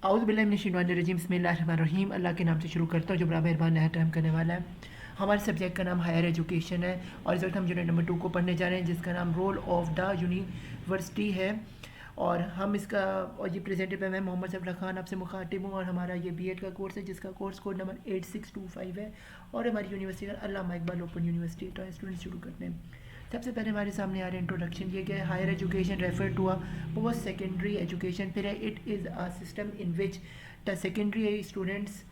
आउज़ बिल्लाहि मिनश्शैतानिर्रजीम बिस्मिल्लाहिर्रहमानिर्रहीम। अल्लाह के नाम से शुरू करता हूँ जो बड़ा मेहरबान है टाइम करने वाला है। हमारे सब्जेक्ट का नाम हायर एजुकेशन है और इस वक्त हम यूनिट नंबर 2 को पढ़ने जा रहे हैं जिसका नाम रोल ऑफ द यूनिवर्सिटी है। और हम इसका और ये प्रेजेंटेड बाय मैं मोहम्मद सफला खान आपसे मुखातिब हूँ। और हमारा ये बीएड का कोर्स है जिसका कोर्स कोड नंबर 8625 है और हमारी यूनिवर्सिटी का अल्लामा इकबाल ओपन यूनिवर्सिटी। तो स्टूडेंट्स शुरू करते हैं। सबसे पहले हमारे सामने आ रहा है इंट्रोडक्शन ये क्या है। Higher education refer to a post secondary education. फिर है it is a system in which the secondary students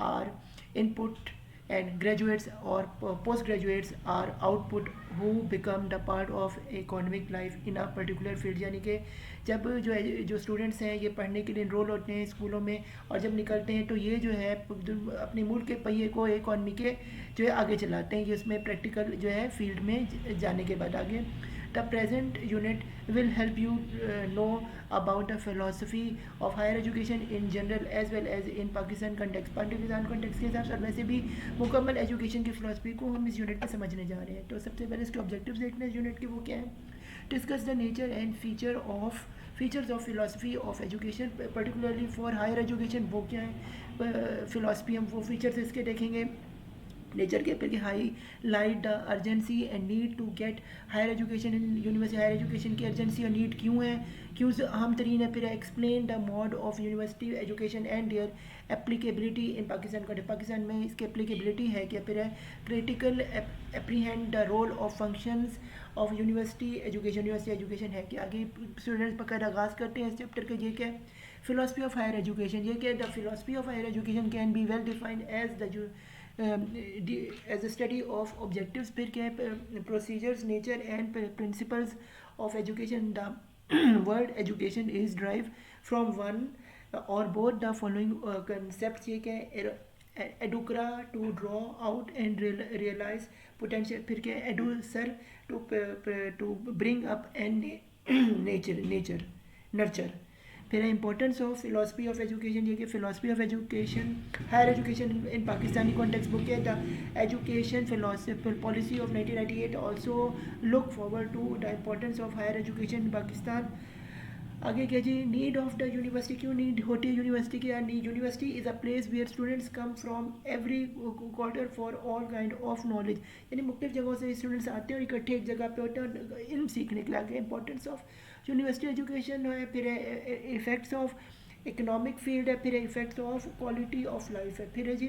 are input and graduates or postgraduates are output who become the part of economic life in a particular field। यानी कि जब जो students हैं ये पढ़ने के लिए इनरोल होते हैं स्कूलों में और जब निकलते हैं तो ये जो है अपने मुल्क के पहिए को इकॉनमी के जो है आगे चलाते हैं। ये उसमें प्रैक्टिकल जो है फील्ड में जाने के बाद आगे The present unit will help you know about the philosophy of higher education in general as well as in Pakistan context। Pakistan context के हिसाब से और वैसे भी मुकम्मल एजुकेशन की फ़िलासफ़ी को हम इस यूनिट में समझने जा रहे हैं। तो सबसे पहले इसके ऑब्जेक्टिव्स देखने इस यूनिट के वो क्या है। Discuss the nature and features of philosophy of education particularly for higher education वो क्या है फ़िलासफ़ी हम वो फीचर्स इसके देखेंगे। नेचर के फिर highlight the urgency and need to get higher education in university. Higher education की अर्जेंसी और नीड क्यों है, क्यों अहम तरीन है। फिर explain the mode of university education and their applicability in Pakistan का। पाकिस्तान में इसकी एप्लीकेबिलिटी है क्या। फिर है critical apprehend the role of functions of university education. University education है कि आगे स्टूडेंट्स पकड़ आगाज़ करते हैं इस चैप्टर के। ये क्या है फिलासफी ऑफ हायर एजुकेशन। ये क्या the philosophy of higher education can be well defined as the as a study of objectives। फिर क्या है procedures nature and principles of education। the word education is derived from one or both the following concepts। ये क्या है educra to draw out and realize potential। फिर क्या है educer to bring up and nature nurture। फिर importance of philosophy of education. ये कि philosophy of education higher education in Pakistani context book है the education philosophy policy of 1998 also look forward to the importance of higher education in Pakistan. आगे क्या जी need of the university. क्यों need होती है university की। University is a place where students come from every quarter for all kind of knowledge. यानी मुख्तलिफ जगहों से स्टूडेंट्स आते हैं और इकट्ठे एक जगह पे होते हैं और इल्म सीखने के लिए। आगे इंपॉर्टेंस ऑफ यूनिवर्सिटी एजुकेशन है। फिर इफ़ेक्ट्स ऑफ इकोनॉमिक फील्ड है। फिर effects of quality of life है। फिर है जी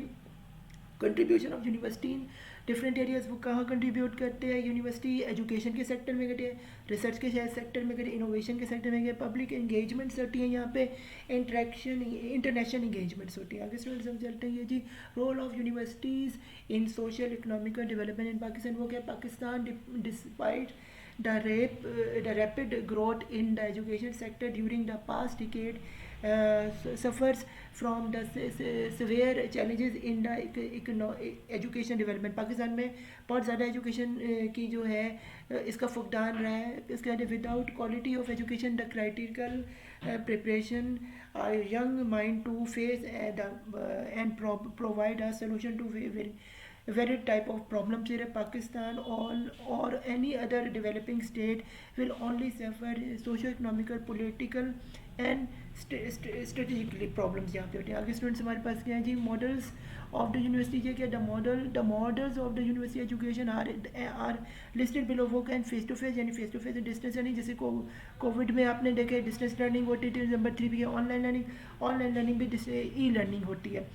contribution of university in different areas. वो कहाँ कंट्रीब्यूट करते हैं यूनिवर्सिटी एजुकेशन के सेक्टर में करते हैं, रिसर्च के सेक्टर में करते हैं, इनोवेशन के सेक्टर में करते, पब्लिक इंगेजमेंट्स होती हैं यहाँ पे, इंटरेक्शन इंटरनेशनल इंगेजमेंट्स होती हैं। आगे स्टूडेंट्स हम चलते हैं ये जी role of universities in social economical development in Pakistan. वो क्या Pakistan despite the rapid growth in the education sector during the past decade suffers from the severe challenges in the education development। Pakistan में बहुत ज़्यादा एजुकेशन की जो है इसका फुकदान रहा है। इसके बाद without quality of education the critical preparation a young mind to face and provide a solution to very type of problems here। Pakistan or any other developing state will only suffer socio-economical, political and strategically problems यहाँ पे होते हैं। आगे students हमारे पास क्या है जी मॉडल्स ऑफ द यूनिवर्सिटी के क्या the models of the university education are listed below. वो कैन फेस टू फेस यानी फेस टू फेस डिस्टेंस यानी जैसे कोविड में आपने देखे डिस्टेंस लर्निंग होती थी। नंबर 3 भी है ऑनलाइन लर्निंग भी जिससे ई लर्निंग होती है।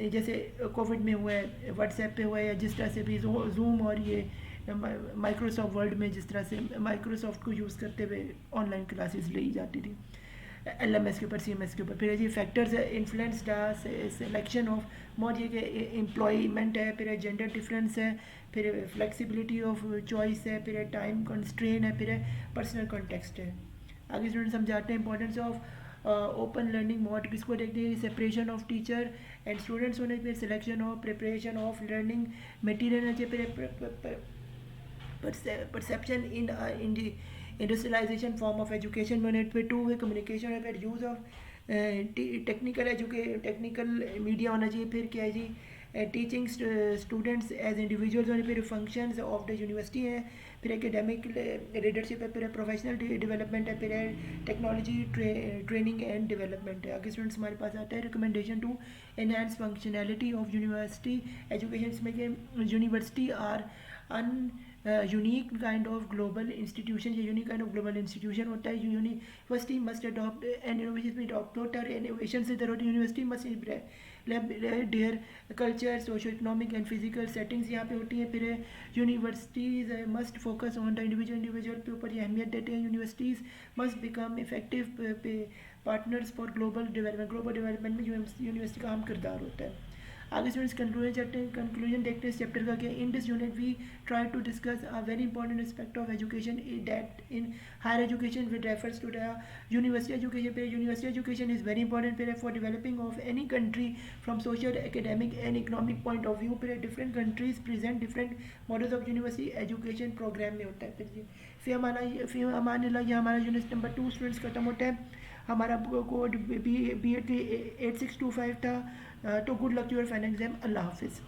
जैसे कोविड में हुआ है व्हाट्सएप पे हुआ है या जिस तरह से भी जूम और ये माइक्रोसॉफ्ट वर्ड में जिस तरह से माइक्रोसॉफ्ट को यूज़ करते हुए ऑनलाइन क्लासेस ली जाती थी LMS के ऊपर CMS के ऊपर। फिर ये फैक्टर्स है influence the selection of more ये कि एम्प्लॉयमेंट है। फिर जेंडर डिफरेंस है। फिर फ्लेक्सिबिलिटी ऑफ चॉइस है। फिर टाइम कंस्ट्रेन है। फिर पर्सनल कॉन्टेक्स्ट है। आगे स्टूडेंट समझाते हैं importance of open learning mode किसको देखते हैं separation of teacher and students होने फिर selection of preparation of learning material होना चाहिए। फिर perception in industrialization form of education में फिर 2 है कम्युनिकेशन है। फिर यूज़ ऑफ टेक्निकल मीडिया होना चाहिए। फिर क्या है जी टीचिंग स्टूडेंट्स एज इंडिविजुअल्स होने फिर फंक्शंस ऑफ द यूनिवर्सिटी है। फिर एकेडमिक लीडरशिप है, फिर प्रोफेशनल डेवलपमेंट है, फिर टेक्नोलॉजी ट्रेनिंग एंड डेवलपमेंट है। आगे स्टूडेंट्स हमारे पास आता है recommendation to enhance functionality of university education. इसमें कि university are an unique kind of global institution, ये unique kind of global institution होता है। University must adopt and innovation adopt innovation से जरूरत। University must their culture socio economic and physical settings यहाँ पे होती हैं। फिर universities must focus on the individual के ऊपर ये अहमियत देते हैं। Universities must become effective partners for global development में यूनिवर्सिटी का अहम किरदार होता है। आगे स्टूडेंट्स कंक्लूजन देखते हैं इस चैप्टर का। क्या in this unit we try to discuss a very important aspect of education that in higher education with refers to the university education. पे university education is very important पे for developing of any country from social academic and economic point of view. पे different countries present different models of university education program में होता है। फिर हमारे लिए हमारा यूनिट नंबर 2 स्टूडेंट्स खत्म होता है। हमारा कोड बी एड 8625 था। तो good luck to your final exam. अल्लाह हाफिज़।